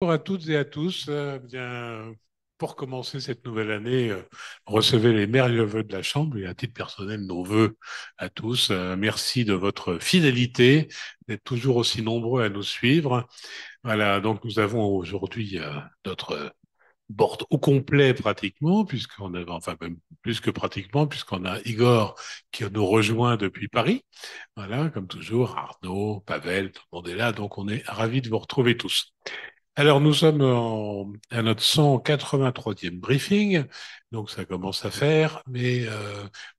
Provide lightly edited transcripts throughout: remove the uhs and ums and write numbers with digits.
Bonjour à toutes et à tous. Bien, pour commencer cette nouvelle année, recevez les merveilleux vœux de la Chambre et à titre personnel, nos vœux à tous. Merci de votre fidélité, d'être toujours aussi nombreux à nous suivre. Voilà, donc nous avons aujourd'hui notre board au complet pratiquement, puisqu'on a, enfin même plus que pratiquement, puisqu'on a Igor qui nous rejoint depuis Paris. Voilà, comme toujours, Arnaud, Pavel, tout le monde est là, donc on est ravis de vous retrouver tous. Alors, nous sommes à notre 183e briefing, donc ça commence à faire, mais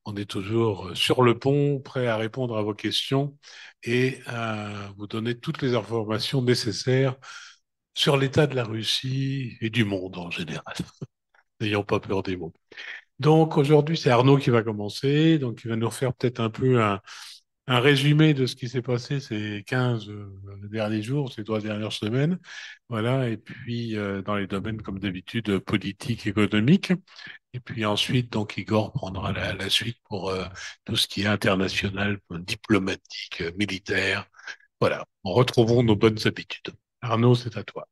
on est toujours sur le pont, prêt à répondre à vos questions et à vous donner toutes les informations nécessaires sur l'état de la Russie et du monde en général. N'ayons pas peur des mots. Donc aujourd'hui, c'est Arnaud qui va commencer, donc il va nous refaire peut-être un peu un résumé de ce qui s'est passé ces 15 derniers jours, ces 3 dernières semaines. Voilà, et puis dans les domaines, comme d'habitude, politiques, économiques. Et puis ensuite, donc, Igor prendra la suite pour tout ce qui est international, diplomatique, militaire. Voilà, retrouvons nos bonnes habitudes. Arnaud, c'est à toi.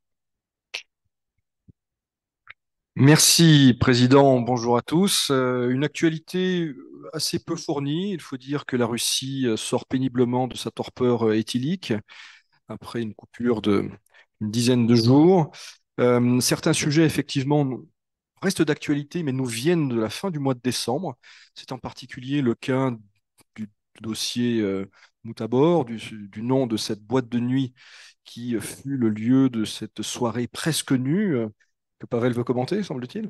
Merci, Président. Bonjour à tous. Une actualité assez peu fournie. Il faut dire que la Russie sort péniblement de sa torpeur éthylique après une coupure de une dizaine de jours. Certains sujets, effectivement, restent d'actualité, mais nous viennent de la fin du mois de décembre. C'est en particulier le cas du dossier Mutabor, du nom de cette boîte de nuit qui fut le lieu de cette soirée presque nue que Pavel veut commenter, semble-t-il.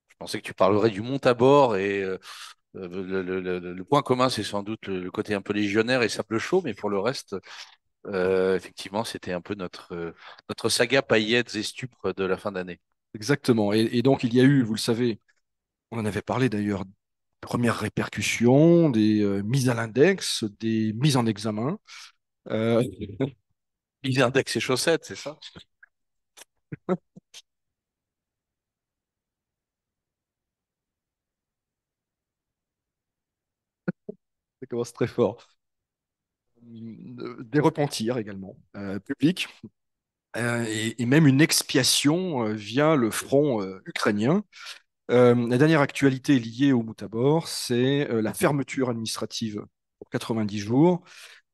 Je pensais que tu parlerais du Mont Tabor et le point commun, c'est sans doute le côté un peu légionnaire et sable chaud, mais pour le reste, effectivement, c'était un peu notre saga paillettes et stupres de la fin d'année. Exactement. Et donc, il y a eu, vous le savez, on en avait parlé d'ailleurs, premières répercussions, des mises à l'index, des mises en examen. Euh, Ils indexent et chaussettes, c'est ça? ça commence très fort. Des repentirs également, publics, et même une expiation via le front ukrainien. La dernière actualité liée au Mutabor, c'est la fermeture administrative pour 90 jours,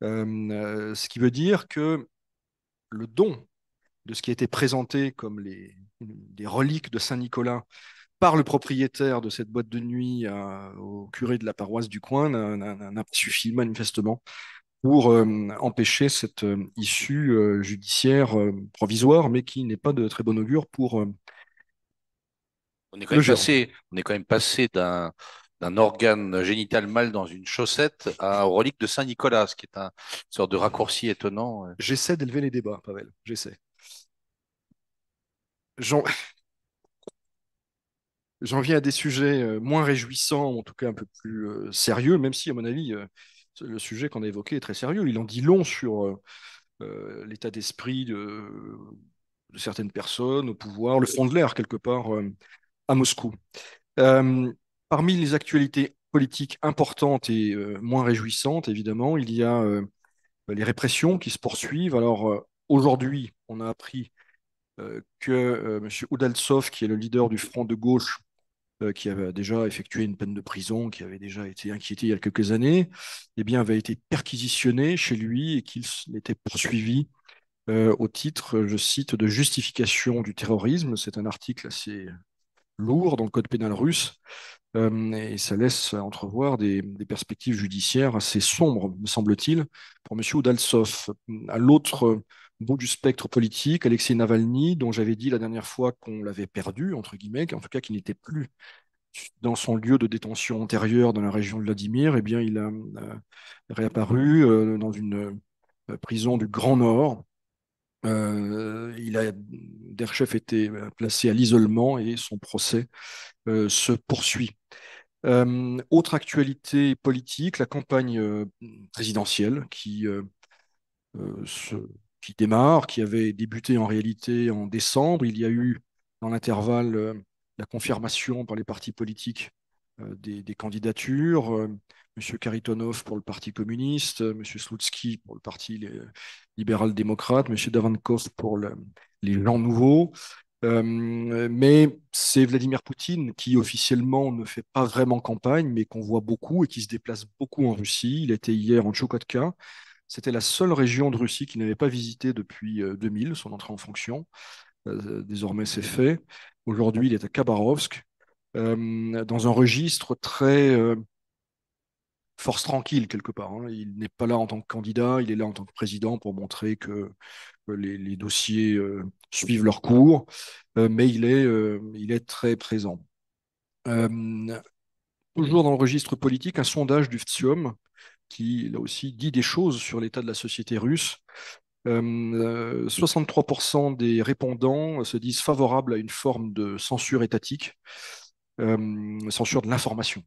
ce qui veut dire que le don de ce qui a été présenté comme des reliques de Saint-Nicolas par le propriétaire de cette boîte de nuit au curé de la paroisse du coin n'a pas suffi manifestement pour empêcher cette issue judiciaire provisoire, mais qui n'est pas de très bon augure pour On est quand le même gérant. passé d'un organe génital mâle dans une chaussette à un relique de Saint-Nicolas, ce qui est une sorte de raccourci étonnant. J'essaie d'élever les débats, Pavel, j'essaie. J'en j'en viens à des sujets moins réjouissants, en tout cas un peu plus sérieux, même si, à mon avis, le sujet qu'on a évoqué est très sérieux. Il en dit long sur l'état d'esprit de certaines personnes au pouvoir, le fond de l'air quelque part à Moscou. Euh, Parmi les actualités politiques importantes et moins réjouissantes, évidemment, il y a les répressions qui se poursuivent. Alors aujourd'hui, on a appris que M. Udaltsov, qui est le leader du front de gauche, qui avait déjà effectué une peine de prison, qui avait déjà été inquiété il y a quelques années, eh bien, avait été perquisitionné chez lui et qu'il était poursuivi au titre, je cite, de justification du terrorisme. C'est un article assez lourd dans le code pénal russe et ça laisse entrevoir des perspectives judiciaires assez sombres, me semble-t-il, pour M. Udaltsov. À l'autre bout du spectre politique, Alexei Navalny, dont j'avais dit la dernière fois qu'on l'avait perdu, entre guillemets, en tout cas qui n'était plus dans son lieu de détention antérieur dans la région de Vladimir, eh bien, il a réapparu dans une prison du Grand Nord. Derchef était placé à l'isolement et son procès se poursuit. Autre actualité politique, la campagne présidentielle euh, se- qui démarre, qui avait débuté en réalité en décembre. Il y a eu dans l'intervalle la confirmation par les partis politiques des candidatures. Monsieur Karitonov pour le Parti communiste, Monsieur Slutsky pour le Parti libéral-démocrate, Monsieur Davankov pour les gens nouveaux. Mais c'est Vladimir Poutine qui officiellement ne fait pas vraiment campagne, mais qu'on voit beaucoup et qui se déplace beaucoup en Russie. Il était hier en Tchoukotka. C'était la seule région de Russie qu'il n'avait pas visitée depuis 2000, son entrée en fonction. Désormais, c'est fait. Aujourd'hui, il est à Khabarovsk, dans un registre très force tranquille quelque part, hein. Il n'est pas là en tant que candidat, il est là en tant que président pour montrer que les dossiers suivent leur cours, mais il est très présent. Euh, Toujours dans le registre politique, un sondage du FTSIOM qui, là aussi, dit des choses sur l'état de la société russe. 63% des répondants se disent favorables à une forme de censure étatique, censure de l'information.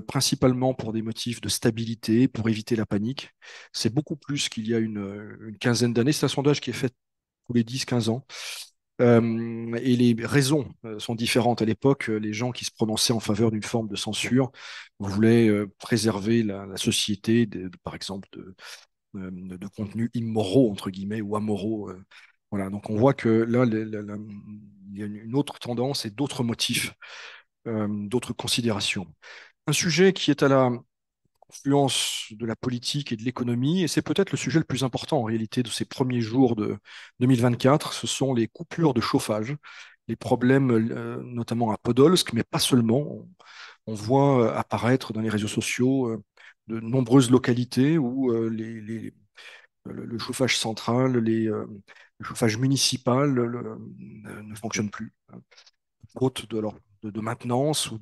Principalement pour des motifs de stabilité, pour éviter la panique. C'est beaucoup plus qu'il y a une quinzaine d'années. C'est un sondage qui est fait tous les 10-15 ans. Et les raisons sont différentes. À l'époque, les gens qui se prononçaient en faveur d'une forme de censure voulaient préserver la société, par exemple, de contenus immoraux, entre guillemets, ou amoraux. Voilà. Donc on voit que là, il y a une autre tendance et d'autres motifs, d'autres considérations. Un sujet qui est à la confluence de la politique et de l'économie, et c'est peut-être le sujet le plus important en réalité de ces premiers jours de 2024, ce sont les coupures de chauffage, les problèmes notamment à Podolsk, mais pas seulement. On voit apparaître dans les réseaux sociaux de nombreuses localités où le chauffage central, le chauffage municipal ne fonctionne plus, hein, faute de maintenance ou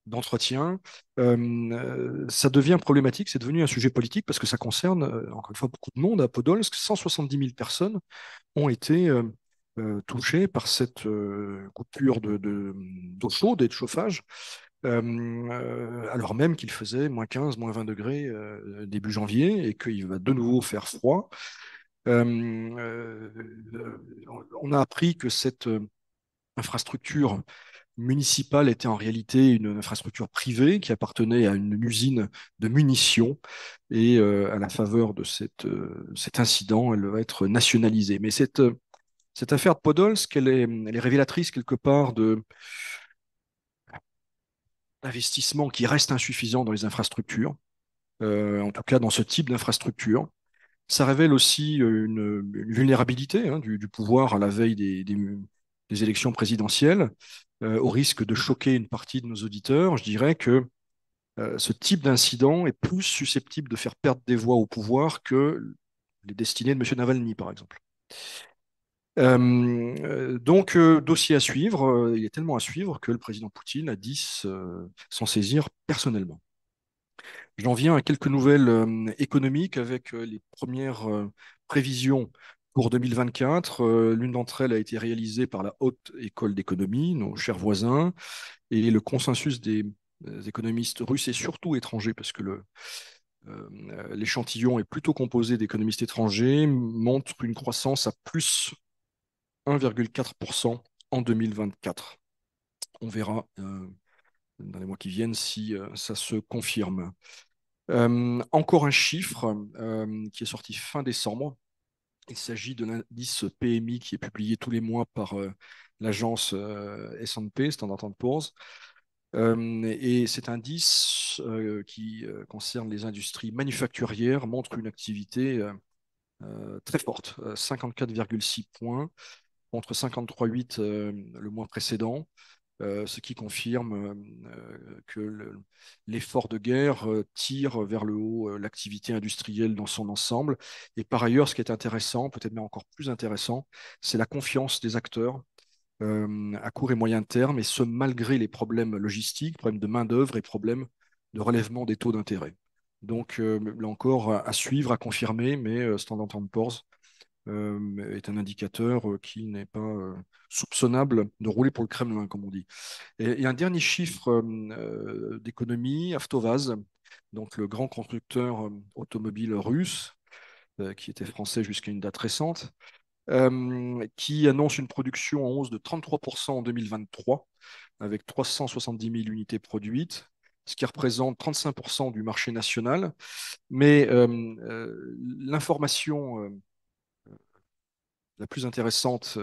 d'entretien. Ça devient problématique, c'est devenu un sujet politique parce que ça concerne, encore une fois, beaucoup de monde. À Podolsk, 170 000 personnes ont été touchées par cette coupure d'eau chaude et de chauffage, alors même qu'il faisait -15, -20 degrés début janvier et qu'il va de nouveau faire froid. On a appris que cette infrastructure municipale était en réalité une infrastructure privée qui appartenait à une usine de munitions et à la faveur de cet incident, elle va être nationalisée. Mais cette affaire de Podolsk, elle est révélatrice quelque part de l'investissement qui reste insuffisant dans les infrastructures, en tout cas dans ce type d'infrastructure. Ça révèle aussi une vulnérabilité, hein, du pouvoir à la veille des élections présidentielles, au risque de choquer une partie de nos auditeurs. Je dirais que ce type d'incident est plus susceptible de faire perdre des voix au pouvoir que les destinées de M. Navalny, par exemple. Dossier à suivre. Il est tellement à suivre que le président Poutine a dit s'en saisir personnellement. J'en viens à quelques nouvelles économiques avec les premières prévisions pour 2024. L'une d'entre elles a été réalisée par la Haute École d'économie, nos chers voisins, et le consensus des économistes russes et surtout étrangers, parce que l'échantillon est plutôt composé d'économistes étrangers, montre une croissance à plus 1,4% en 2024. On verra dans les mois qui viennent si ça se confirme. Encore un chiffre qui est sorti fin décembre. Il s'agit de l'indice PMI qui est publié tous les mois par l'agence S&P, Standard Poor's. Et cet indice qui concerne les industries manufacturières montre une activité très forte, 54,6 points contre 53,8 le mois précédent. Ce qui confirme que l'effort de guerre tire vers le haut l'activité industrielle dans son ensemble. Et par ailleurs, ce qui est intéressant, peut-être même encore plus intéressant, c'est la confiance des acteurs à court et moyen terme, et ce malgré les problèmes logistiques, problèmes de main-d'œuvre et problèmes de relèvement des taux d'intérêt. Donc là encore, à suivre, à confirmer, mais Standard Poor's est un indicateur qui n'est pas soupçonnable de rouler pour le Kremlin, comme on dit. Et un dernier chiffre d'économie, Avtovaz, donc le grand constructeur automobile russe, qui était français jusqu'à une date récente, qui annonce une production en hausse de 33% en 2023, avec 370 000 unités produites, ce qui représente 35% du marché national. Mais l'information la plus intéressante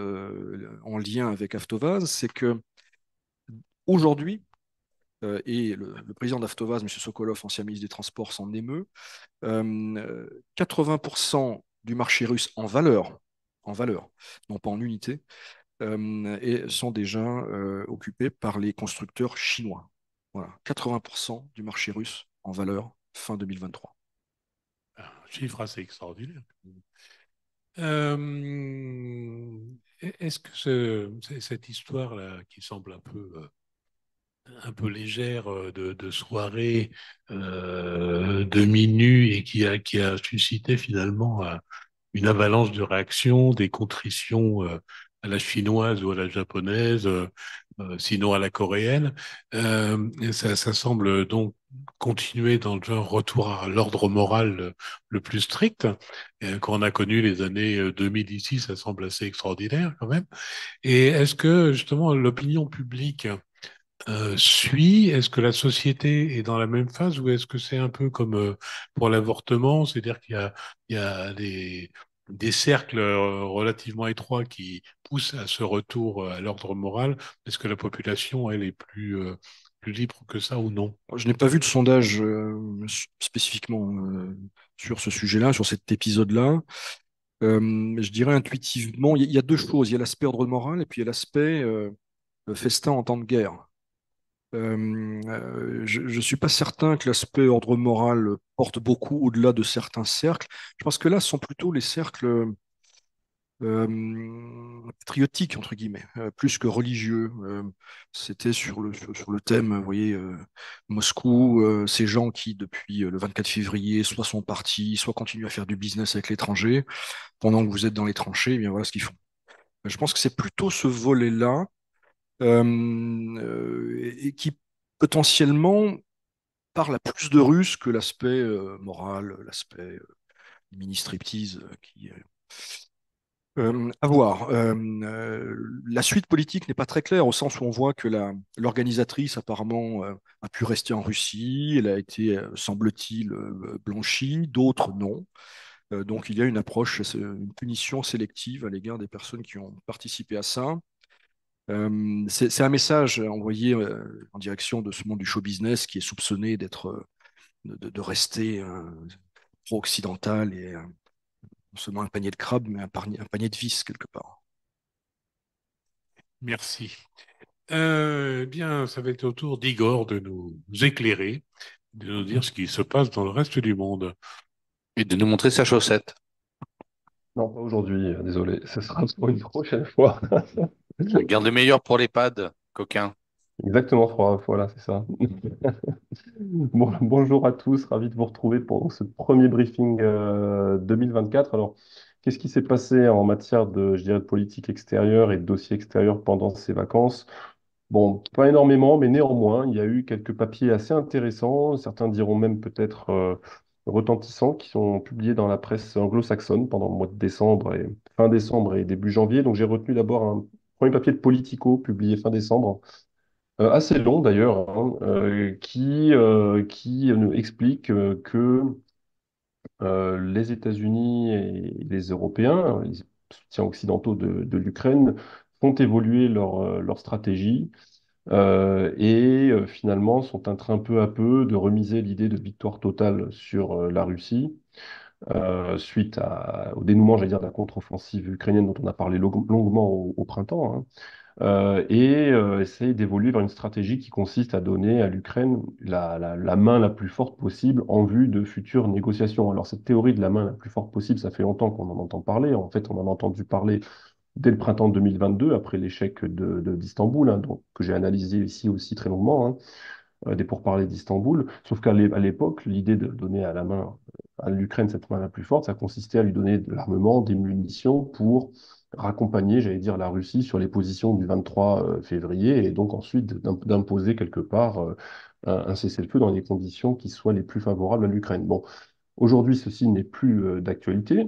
en lien avec Avtovaz, c'est que aujourd'hui, et le président d'Avtovaz, M. Sokolov, ancien ministre des Transports, s'en émeut, 80% du marché russe en valeur, non pas en unité, et sont déjà occupés par les constructeurs chinois. Voilà, 80% du marché russe en valeur fin 2023. Un chiffre assez extraordinaire. Euh, Est-ce que cette histoire-là, qui semble un peu légère de soirée demi-nue et qui a suscité finalement une avalanche de réactions, des contritions à la chinoise ou à la japonaise, sinon à la coréenne. Ça semble donc continuer dans le genre retour à l'ordre moral le plus strict. Quand on a connu les années 2000 ici, ça semble assez extraordinaire quand même. Et est-ce que justement l'opinion publique suit? Est-ce que la société est dans la même phase ou est-ce que c'est un peu comme pour l'avortement, c'est-à-dire il y a des cercles relativement étroits qui poussent à ce retour à l'ordre moral? Est-ce que la population, elle, est plus libre que ça ou non? Je n'ai pas vu de sondage spécifiquement sur ce sujet-là, sur cet épisode-là. Je dirais intuitivement, il y a deux choses. Il y a l'aspect ordre moral et puis il y a l'aspect festin en temps de guerre. Je ne suis pas certain que l'aspect ordre moral porte beaucoup au-delà de certains cercles. Je pense que là, ce sont plutôt les cercles patriotiques, entre guillemets, plus que religieux. C'était sur le thème, vous voyez, Moscou, ces gens qui, depuis le 24 février, soit sont partis, soit continuent à faire du business avec l'étranger. Pendant que vous êtes dans les tranchées, eh bien voilà ce qu'ils font. Je pense que c'est plutôt ce volet-là et qui potentiellement parle à plus de Russes que l'aspect moral, l'aspect mini-striptease à voir. La suite politique n'est pas très claire au sens où on voit que l'organisatrice apparemment a pu rester en Russie, elle a été, semble-t-il, blanchie, d'autres non. Donc il y a une approche, une punition sélective à l'égard des personnes qui ont participé à ça. C'est un message envoyé en direction de ce monde du show business qui est soupçonné de rester pro-occidental et non seulement un panier de crabes, mais un panier de vis quelque part. Merci. Bien, ça va être au tour d'Igor de nous éclairer, de nous dire ce qui se passe dans le reste du monde. Et de nous montrer sa chaussette. Non, pas aujourd'hui, désolé. Ce sera pour une prochaine fois. Garde le meilleur pour les pads, coquin. Exactement, voilà, c'est ça. Bon, bonjour à tous, ravi de vous retrouver pour ce premier briefing 2024. Alors, qu'est-ce qui s'est passé en matière de, je dirais, de politique extérieure et de dossiers extérieurs pendant ces vacances? Bon, pas énormément, mais néanmoins, il y a eu quelques papiers assez intéressants, certains diront même peut-être retentissants, qui sont publiés dans la presse anglo-saxonne pendant le mois de décembre et fin décembre et début janvier. Donc j'ai retenu d'abord un premier papier de Politico publié fin décembre, assez long d'ailleurs, hein, qui nous explique que les États-Unis et les Européens, les soutiens occidentaux de l'Ukraine, font évoluer leur stratégie et finalement sont en train peu à peu de remiser l'idée de victoire totale sur la Russie suite au dénouement, j'allais dire, de la contre-offensive ukrainienne dont on a parlé longuement au printemps, hein, et essayer d'évoluer vers une stratégie qui consiste à donner à l'Ukraine la main la plus forte possible en vue de futures négociations. Alors cette théorie de la main la plus forte possible, ça fait longtemps qu'on en entend parler. En fait, on en a entendu parler dès le printemps 2022, après l'échec d'Istanbul, hein, donc, que j'ai analysé ici aussi très longuement, hein, des pourparlers d'Istanbul. Sauf qu'à l'époque, l'idée de donner à la main à l'Ukraine cette main la plus forte, ça consistait à lui donner de l'armement, des munitions pour raccompagner, j'allais dire, la Russie sur les positions du 23 février et donc ensuite d'imposer quelque part un cessez-le-feu dans les conditions qui soient les plus favorables à l'Ukraine. Bon, aujourd'hui, ceci n'est plus d'actualité.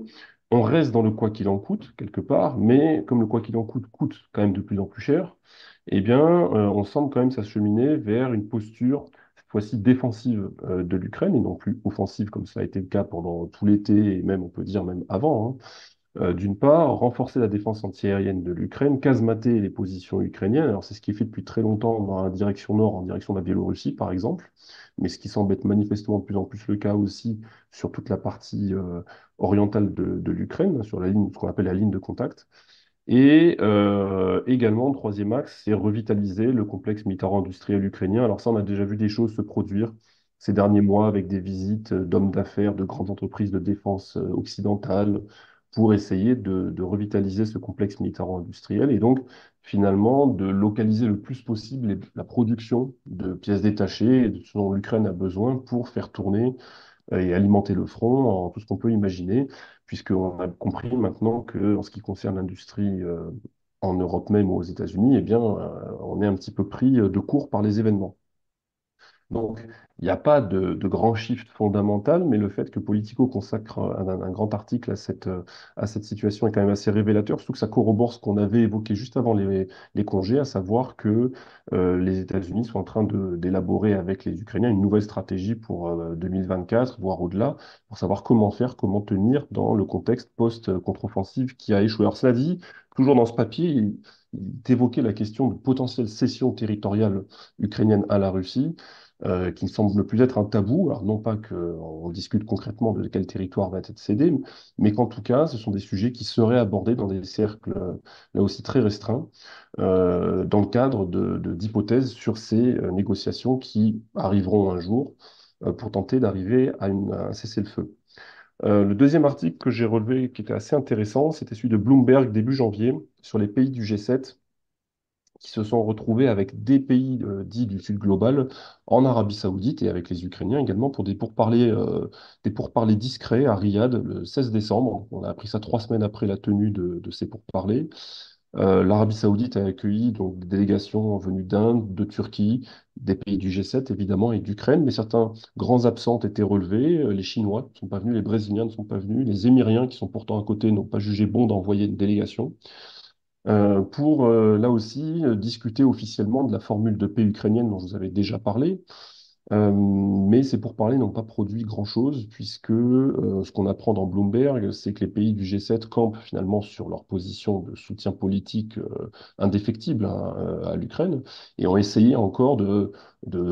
On reste dans le quoi qu'il en coûte, quelque part, mais comme le quoi qu'il en coûte coûte quand même de plus en plus cher, eh bien, on semble quand même s'acheminer vers une posture, cette fois-ci défensive de l'Ukraine, et non plus offensive comme ça a été le cas pendant tout l'été, et même, on peut dire, même avant, hein. D'une part, renforcer la défense antiaérienne de l'Ukraine, casemater les positions ukrainiennes. Alors, c'est ce qui est fait depuis très longtemps dans la direction nord, en direction de la Biélorussie, par exemple, mais ce qui semble être manifestement de plus en plus le cas aussi sur toute la partie orientale de l'Ukraine, sur la ligne, ce qu'on appelle la ligne de contact. Et également, troisième axe, c'est revitaliser le complexe militaro-industriel ukrainien. Alors ça, on a déjà vu des choses se produire ces derniers mois avec des visites d'hommes d'affaires, de grandes entreprises de défense occidentales pour essayer de revitaliser ce complexe militaro-industriel et donc finalement de localiser le plus possible la production de pièces détachées et de ce dont l'Ukraine a besoin pour faire tourner et alimenter le front en tout ce qu'on peut imaginer, puisqu'on a compris maintenant que, en ce qui concerne l'industrie en Europe même ou aux États-Unis, eh bien, on est un petit peu pris de court par les événements. Donc, il n'y a pas de grand shift fondamental, mais le fait que Politico consacre un grand article à cette situation est quand même assez révélateur, surtout que ça corrobore ce qu'on avait évoqué juste avant les congés, à savoir que les États-Unis sont en train d'élaborer avec les Ukrainiens une nouvelle stratégie pour 2024, voire au-delà, pour savoir comment faire, comment tenir dans le contexte post-contre-offensive qui a échoué. Alors, cela dit, toujours dans ce papier, il évoquait la question de potentielle cession territoriale ukrainienne à la Russie qui ne semble plus être un tabou. Alors non pas qu'on discute concrètement de quel territoire va être cédé, mais qu'en tout cas, ce sont des sujets qui seraient abordés dans des cercles là aussi très restreints, dans le cadre d'hypothèses sur ces négociations qui arriveront un jour pour tenter d'arriver à un cessez-le-feu. Le deuxième article que j'ai relevé, qui était assez intéressant, c'était celui de Bloomberg début janvier sur les pays du G7 qui se sont retrouvés avec des pays dits du Sud global en Arabie Saoudite et avec les Ukrainiens également pour des pourparlers discrets à Riyad le 16 décembre. On a appris ça 3 semaines après la tenue de ces pourparlers. L'Arabie Saoudite a accueilli donc des délégations venues d'Inde, de Turquie, des pays du G7 évidemment et d'Ukraine, mais certains grands absents ont été relevés. Les Chinois ne sont pas venus, les Brésiliens ne sont pas venus, les Émiriens qui sont pourtant à côté n'ont pas jugé bon d'envoyer une délégation pour là aussi discuter officiellement de la formule de paix ukrainienne dont je vous avais déjà parlé. Mais ces pourparlers n'ont pas produit grand-chose, puisque ce qu'on apprend dans Bloomberg, c'est que les pays du G7 campent finalement sur leur position de soutien politique indéfectible hein, à l'Ukraine, et ont essayé encore de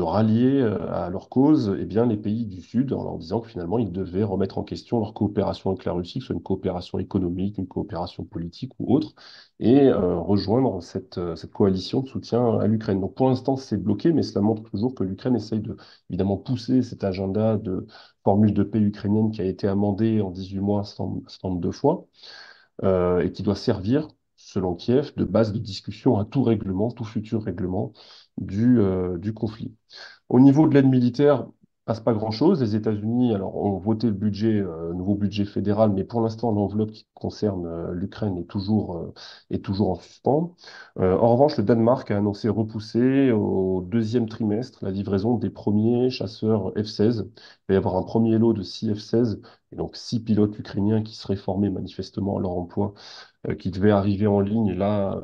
rallier à leur cause eh bien, les pays du Sud, en leur disant que finalement ils devaient remettre en question leur coopération avec la Russie, que ce soit une coopération économique, une coopération politique ou autre, et rejoindre cette coalition de soutien à l'Ukraine. Donc pour l'instant, c'est bloqué, mais cela montre toujours que l'Ukraine essaye de évidemment pousser cet agenda de formule de paix ukrainienne qui a été amendé en 18 mois 102 fois et qui doit servir, selon Kiev, de base de discussion à tout règlement, tout futur règlement du conflit. Au niveau de l'aide militaire, passe pas grand-chose. Les États-Unis, alors, ont voté le budget, nouveau budget fédéral, mais pour l'instant, l'enveloppe qui concerne l'Ukraine est toujours en suspens. En revanche, le Danemark a annoncé repousser au deuxième trimestre la livraison des premiers chasseurs F-16. Il va y avoir un premier lot de 6 F-16, et donc 6 pilotes ukrainiens qui seraient formés manifestement à leur emploi, qui devaient arriver en ligne là,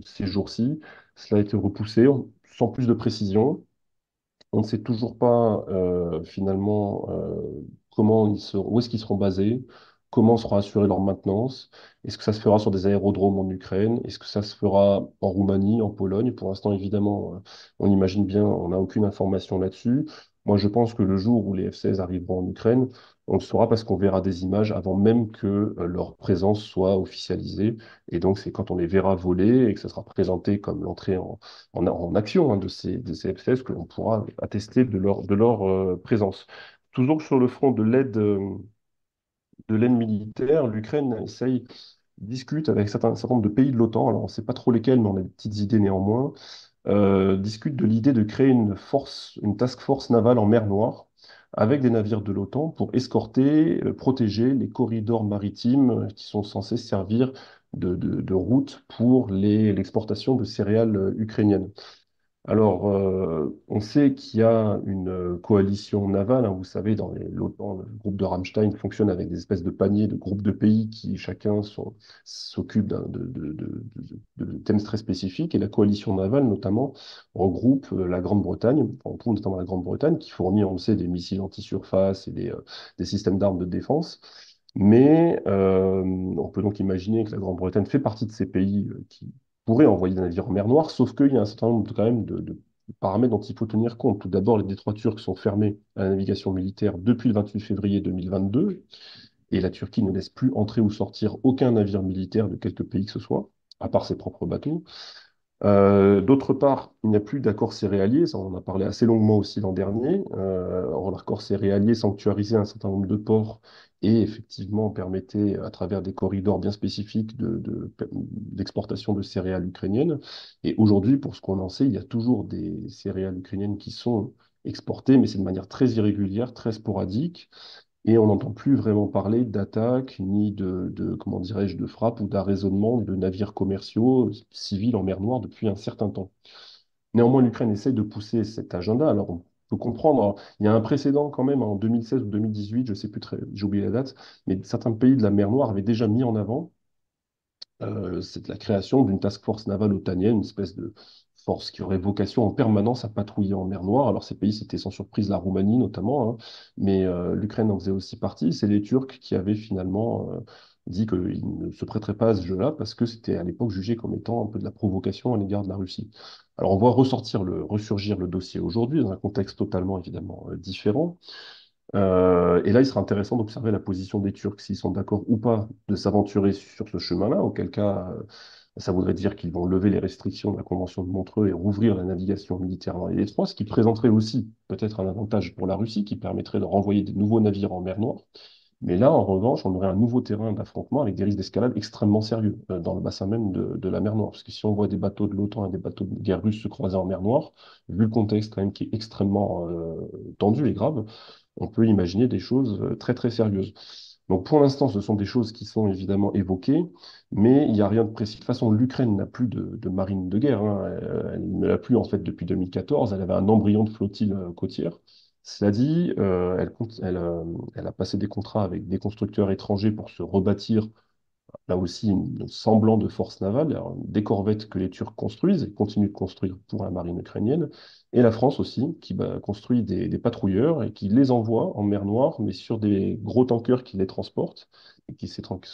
ces jours-ci. Cela a été repoussé sans plus de précision. On ne sait toujours pas finalement où est-ce qu'ils seront basés, comment sera assurée leur maintenance. Est-ce que ça se fera sur des aérodromes en Ukraine? Est-ce que ça se fera en Roumanie, en Pologne? Pour l'instant, évidemment, on imagine bien, on n'a aucune information là-dessus. Moi, je pense que le jour où les F-16 arriveront en Ukraine, on le saura parce qu'on verra des images avant même que leur présence soit officialisée. Et donc, c'est quand on les verra voler et que ça sera présenté comme l'entrée en action hein, de ces F-16 que l'on pourra attester de leur présence. Toujours sur le front de l'aide militaire, l'Ukraine discute avec un certain nombre de pays de l'OTAN, alors on ne sait pas trop lesquels, mais on a des petites idées néanmoins, discute de l'idée de créer une task force navale en mer Noire avec des navires de l'OTAN pour escorter, protéger les corridors maritimes qui sont censés servir de route pour l'exportation de céréales ukrainiennes. Alors, on sait qu'il y a une coalition navale, hein, vous savez, l'OTAN, le groupe de Ramstein fonctionne avec des espèces de paniers de groupes de pays qui chacun s'occupe de thèmes très spécifiques. Et la coalition navale, notamment, regroupe la Grande-Bretagne, enfin, on trouve notamment la Grande-Bretagne, qui fournit, on le sait, des missiles anti-surface et des systèmes d'armes de défense. Mais on peut donc imaginer que la Grande-Bretagne fait partie de ces pays qui pourraient envoyer des navires en mer Noire, sauf qu'il y a un certain nombre quand même de paramètres dont il faut tenir compte. Tout d'abord, les détroits turcs sont fermés à la navigation militaire depuis le 28 février 2022, et la Turquie ne laisse plus entrer ou sortir aucun navire militaire de quelque pays que ce soit, à part ses propres bateaux. D'autre part, il n'y a plus d'accord céréalier, ça on en a parlé assez longuement aussi l'an dernier. L'accord céréalier sanctuarisait un certain nombre de ports et effectivement permettait, à travers des corridors bien spécifiques, d'exportation de céréales ukrainiennes. Et aujourd'hui, pour ce qu'on en sait, il y a toujours des céréales ukrainiennes qui sont exportées, mais c'est de manière très irrégulière, très sporadique. Et on n'entend plus vraiment parler d'attaque, ni comment dirais-je, de frappe ou d'arraisonnement de navires commerciaux civils en mer Noire depuis un certain temps. Néanmoins, l'Ukraine essaye de pousser cet agenda. Alors, on peut comprendre, hein, il y a un précédent quand même en 2016 ou 2018, je sais plus très, j'ai oublié la date, mais certains pays de la mer Noire avaient déjà mis en avant c'est la création d'une task force navale otanienne, une espèce de force qui aurait vocation en permanence à patrouiller en mer Noire. Alors ces pays, c'était sans surprise la Roumanie notamment, hein, mais l'Ukraine en faisait aussi partie. C'est les Turcs qui avaient finalement dit qu'ils ne se prêteraient pas à ce jeu-là parce que c'était à l'époque jugé comme étant un peu de la provocation à l'égard de la Russie. Alors on voit ressurgir le dossier aujourd'hui dans un contexte totalement évidemment différent. Et là, il sera intéressant d'observer la position des Turcs, s'ils sont d'accord ou pas de s'aventurer sur ce chemin-là, auquel cas, ça voudrait dire qu'ils vont lever les restrictions de la Convention de Montreux et rouvrir la navigation militaire dans les détroits, ce qui présenterait aussi peut-être un avantage pour la Russie, qui permettrait de renvoyer de nouveaux navires en mer Noire. Mais là, en revanche, on aurait un nouveau terrain d'affrontement avec des risques d'escalade extrêmement sérieux dans le bassin même de la mer Noire. Parce que si on voit des bateaux de l'OTAN et des bateaux de guerre russes se croiser en mer Noire, vu le contexte quand même qui est extrêmement tendu et grave, on peut imaginer des choses très très sérieuses. Donc pour l'instant, ce sont des choses qui sont évidemment évoquées, mais il n'y a rien de précis. De toute façon, l'Ukraine n'a plus de marine de guerre, hein. Elle ne l'a plus en fait depuis 2014. Elle avait un embryon de flottille côtière. Cela dit, elle a passé des contrats avec des constructeurs étrangers pour se rebâtir là aussi un semblant de force navale, alors, des corvettes que les Turcs construisent et continuent de construire pour la marine ukrainienne, et la France aussi, qui construit des patrouilleurs et qui les envoie en mer Noire, mais sur des gros tankers qui les transportent, et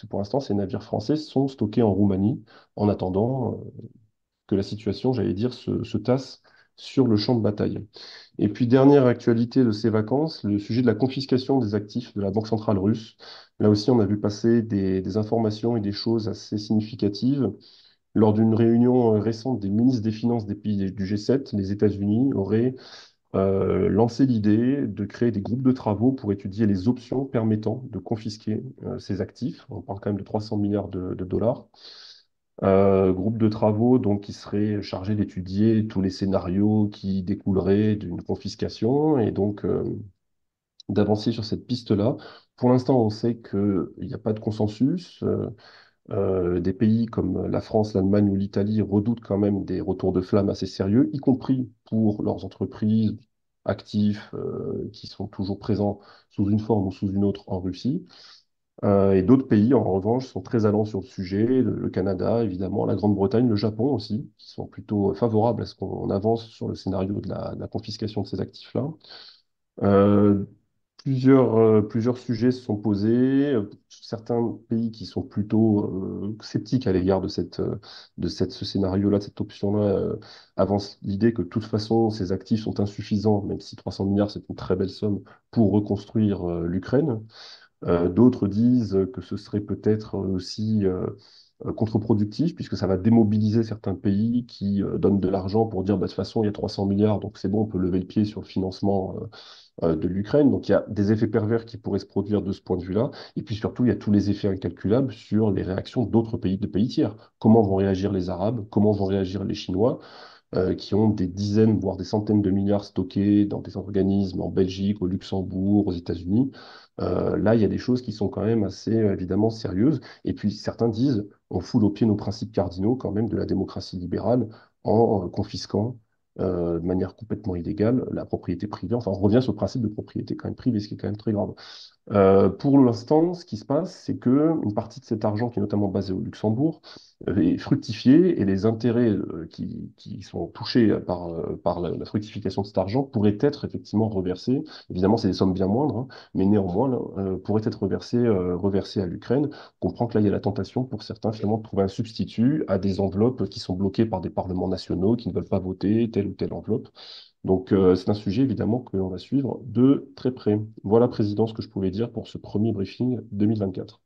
pour l'instant, ces navires français sont stockés en Roumanie, en attendant que la situation, j'allais dire, se tasse sur le champ de bataille. Et puis, dernière actualité de ces vacances, le sujet de la confiscation des actifs de la Banque centrale russe. Là aussi, on a vu passer des informations et des choses assez significatives. Lors d'une réunion récente des ministres des Finances des pays du G7, les États-Unis auraient lancé l'idée de créer des groupes de travaux pour étudier les options permettant de confisquer ces actifs. On parle quand même de 300 milliards de dollars. Groupe de travaux donc, qui serait chargé d'étudier tous les scénarios qui découleraient d'une confiscation et donc d'avancer sur cette piste-là. Pour l'instant, on sait qu'il n'y a pas de consensus. Des pays comme la France, l'Allemagne ou l'Italie redoutent quand même des retours de flammes assez sérieux, y compris pour leurs entreprises actifs qui sont toujours présents sous une forme ou sous une autre en Russie. Et d'autres pays, en revanche, sont très allants sur le sujet, le Canada, évidemment, la Grande-Bretagne, le Japon aussi, qui sont plutôt favorables à ce qu'on avance sur le scénario de la confiscation de ces actifs-là. Euh, plusieurs sujets se sont posés. Certains pays qui sont plutôt sceptiques à l'égard ce scénario-là, de cette option-là, avancent l'idée que de toute façon, ces actifs sont insuffisants, même si 300 milliards, c'est une très belle somme, pour reconstruire l'Ukraine. D'autres disent que ce serait peut-être aussi contre-productif, puisque ça va démobiliser certains pays qui donnent de l'argent pour dire, bah, de toute façon, il y a 300 milliards, donc c'est bon, on peut lever le pied sur le financement de l'Ukraine. Donc il y a des effets pervers qui pourraient se produire de ce point de vue-là. Et puis surtout, il y a tous les effets incalculables sur les réactions d'autres pays, de pays tiers. Comment vont réagir les Arabes? Comment vont réagir les Chinois? Qui ont des dizaines, voire des centaines de milliards stockés dans des organismes en Belgique, au Luxembourg, aux États-Unis. Là, il y a des choses qui sont quand même assez évidemment sérieuses. Et puis certains disent, on foule au pied nos principes cardinaux quand même de la démocratie libérale en confisquant de manière complètement illégale la propriété privée. Enfin, on revient sur le principe de propriété quand même privée, ce qui est quand même très grave. Pour l'instant, ce qui se passe, c'est que une partie de cet argent, qui est notamment basé au Luxembourg, fructifier et les intérêts qui sont touchés par la fructification de cet argent pourraient être effectivement reversés. Évidemment, c'est des sommes bien moindres, hein, mais néanmoins, là, pourraient être reversés à l'Ukraine. On comprend que là, il y a la tentation pour certains finalement de trouver un substitut à des enveloppes qui sont bloquées par des parlements nationaux qui ne veulent pas voter telle ou telle enveloppe. Donc, c'est un sujet évidemment que l'on va suivre de très près. Voilà, Président, ce que je pouvais dire pour ce premier briefing 2024.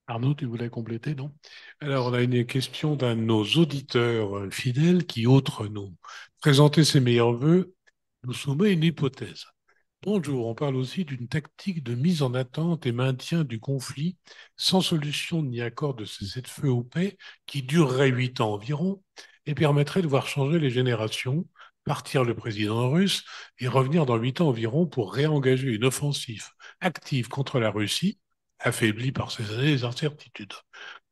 Arnaud, tu voulais compléter, non? Alors, on a une question d'un de nos auditeurs fidèles qui, outre nous présenter ses meilleurs voeux, nous soumet une hypothèse. Bonjour, on parle aussi d'une tactique de mise en attente et maintien du conflit sans solution ni accord de cessez-le-feu ou paix qui durerait 8 ans environ et permettrait de voir changer les générations, partir le président russe et revenir dans 8 ans environ pour réengager une offensive active contre la Russie, affaiblie par ces années d'incertitude.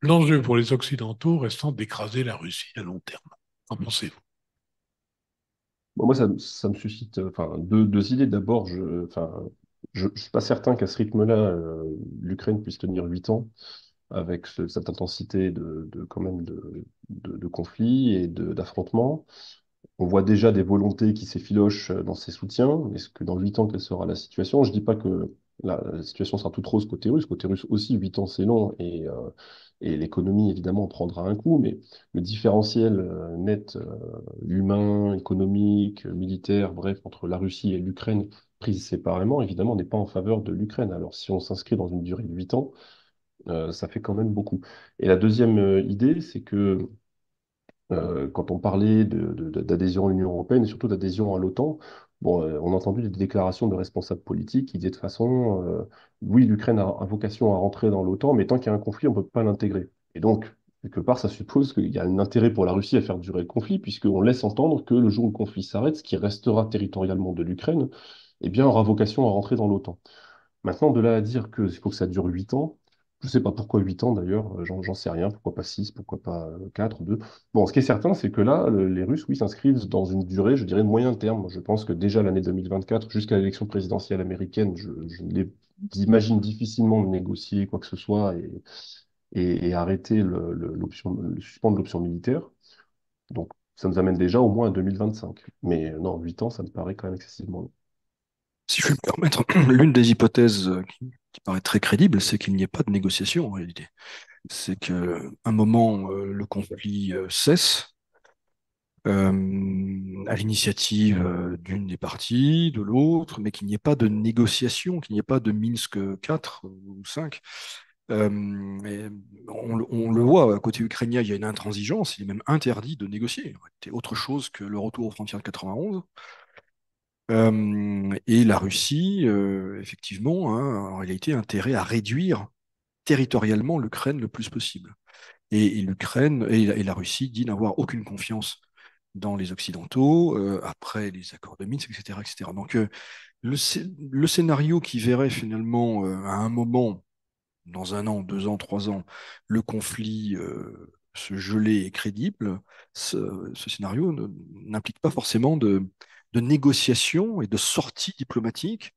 L'enjeu pour les Occidentaux restant d'écraser la Russie à long terme. Qu'en pensez-vous? Bon, moi, ça me suscite enfin, deux idées. D'abord, je ne suis pas certain qu'à ce rythme-là, l'Ukraine puisse tenir 8 ans avec cette intensité quand même de conflits et d'affrontements. On voit déjà des volontés qui s'effilochent dans ses soutiens. Est-ce que dans 8 ans, quelle sera la situation? Je dis pas que la situation sera toute rose côté russe. Côté russe aussi, 8 ans, c'est long et l'économie, évidemment, prendra un coup. Mais le différentiel net, humain, économique, militaire, bref, entre la Russie et l'Ukraine, prises séparément, évidemment, n'est pas en faveur de l'Ukraine. Alors, si on s'inscrit dans une durée de 8 ans, ça fait quand même beaucoup. Et la deuxième idée, c'est que quand on parlait d'adhésion à l'Union européenne et surtout d'adhésion à l'OTAN, bon, on a entendu des déclarations de responsables politiques qui disaient de toute façon, oui, l'Ukraine a vocation à rentrer dans l'OTAN, mais tant qu'il y a un conflit, on ne peut pas l'intégrer. Et donc, quelque part, ça suppose qu'il y a un intérêt pour la Russie à faire durer le conflit, puisqu'on laisse entendre que le jour où le conflit s'arrête, ce qui restera territorialement de l'Ukraine, eh bien, aura vocation à rentrer dans l'OTAN. Maintenant, de là à dire qu'il faut que ça dure 8 ans, je ne sais pas pourquoi 8 ans d'ailleurs, j'en sais rien, pourquoi pas 6, pourquoi pas 4 ou 2. Bon, ce qui est certain, c'est que là, les Russes, oui, s'inscrivent dans une durée, je dirais, de moyen terme. Je pense que déjà l'année 2024, jusqu'à l'élection présidentielle américaine, je imagine difficilement de négocier quoi que ce soit et arrêter suspendre l'option militaire. Donc, ça nous amène déjà au moins à 2025. Mais non, 8 ans, ça me paraît quand même excessivement long. Si je puis me permettre, l'une des hypothèses qui paraît très crédible, c'est qu'il n'y ait pas de négociation en réalité. C'est qu'à un moment, le conflit cesse à l'initiative d'une des parties, de l'autre, mais qu'il n'y ait pas de négociation, qu'il n'y ait pas de Minsk 4 ou 5. Et on le voit, côté ukrainien, il y a une intransigeance, il est même interdit de négocier. C'est autre chose que le retour aux frontières de 91. Et la Russie, effectivement, hein, en réalité, a intérêt à réduire territorialement l'Ukraine le plus possible. Et l'Ukraine et la Russie dit n'avoir aucune confiance dans les Occidentaux, après les accords de Minsk, etc. etc. Donc le scénario qui verrait finalement à un moment, dans 1 an, 2 ans, 3 ans, le conflit se geler est crédible, ce scénario n'implique pas forcément de négociation et de sortie diplomatique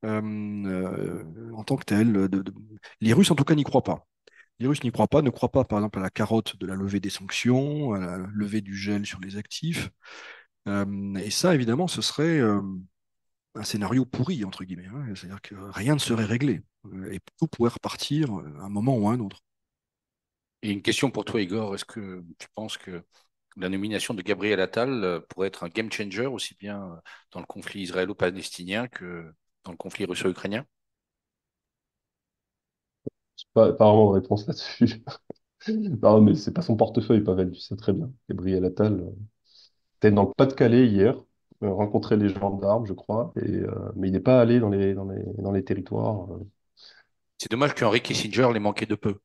en tant que tel. Les Russes, en tout cas, n'y croient pas. Les Russes n'y croient pas, ne croient pas, par exemple, à la carotte de la levée des sanctions, à la levée du gel sur les actifs. Et ça, évidemment, ce serait un scénario pourri, entre guillemets, hein. C'est-à-dire que rien ne serait réglé et tout pourrait repartir à un moment ou à un autre. Et une question pour toi, Igor. Est-ce que tu penses que la nomination de Gabriel Attal pourrait être un game changer aussi bien dans le conflit israélo-palestinien que dans le conflit russo-ukrainien? Pas vraiment de réponse là-dessus. Non, mais c'est pas son portefeuille, Pavel, tu sais très bien. Gabriel Attal était dans le Pas-de-Calais hier, rencontrer les gendarmes, je crois, mais il n'est pas allé dans les territoires. C'est dommage qu'Henry Kissinger l'ait manqué de peu.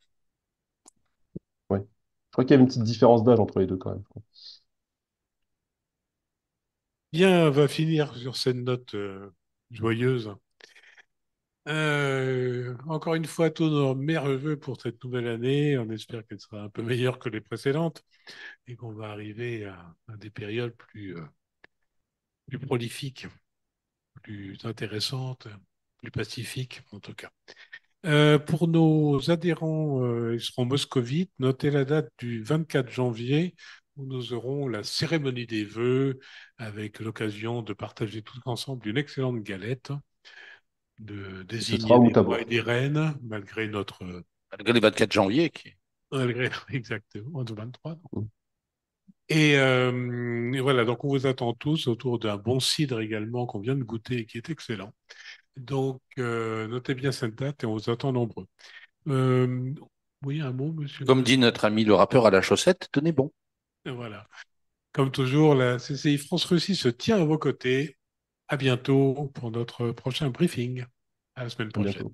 Ouais. Je crois qu'il y avait une petite différence d'âge entre les deux quand même. Bien, on va finir sur cette note joyeuse. Encore une fois, tous nos meilleurs vœux pour cette nouvelle année. On espère qu'elle sera un peu meilleure que les précédentes et qu'on va arriver à des périodes plus prolifiques, plus intéressantes, plus pacifiques en tout cas. Pour nos adhérents, ils seront moscovites. Notez la date du 24 janvier où nous aurons la cérémonie des vœux avec l'occasion de partager tous ensemble une excellente galette, de Et ce sera désigner au des rois et Moutabour. des reines, malgré notre... Malgré les 24 janvier, qui... malgré, exactement, de 23. Mm. Et voilà, donc on vous attend tous autour d'un bon cidre également qu'on vient de goûter et qui est excellent. Donc, notez bien cette date et on vous attend nombreux. Euh, oui, un mot, monsieur comme le... dit notre ami le rappeur à la chaussette, tenez bon. Voilà. Comme toujours, la CCI France-Russie se tient à vos côtés. À bientôt pour notre prochain briefing. À la semaine À prochaine. bientôt.